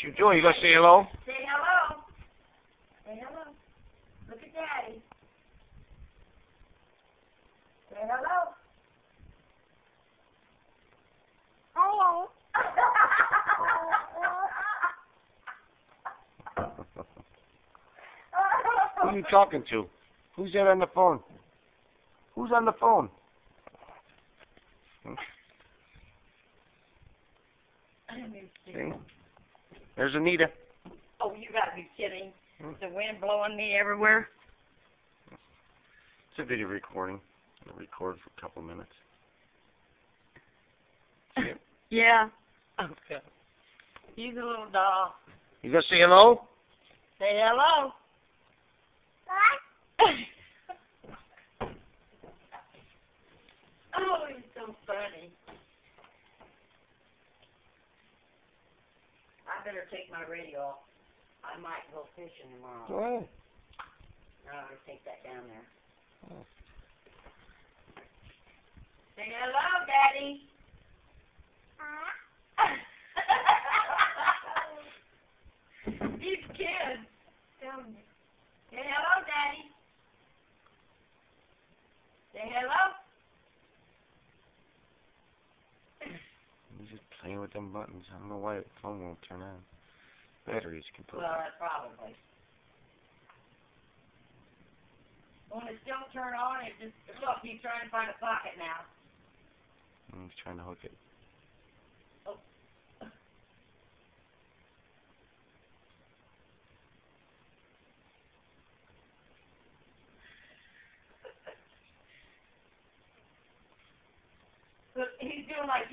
you doing? You gonna say hello? Say hello. Say hello. Look at Daddy. Say hello. Hello. Who are you talking to? Who's there on the phone? Who's on the phone? Let me see. See? There's Anita. Oh, you gotta be kidding. The wind blowing me everywhere. It's a video recording. I'll record for a couple minutes. Yeah. Okay. He's a little doll. You gonna say hello? Say hello. Oh, he's so funny. I better take my radio off. I might go fishing tomorrow. Go ahead. No, I'm gonna take that down there. Oh. Say hello, Daddy. These kids. Say hello, Daddy. Say hello. He's just playing with them buttons. I don't know why the phone won't turn on. Batteries completely. Well, that's probably. When it don't turn on, it just look. He's trying to find a pocket now. He's trying to hook it. Oh. Look, he's doing like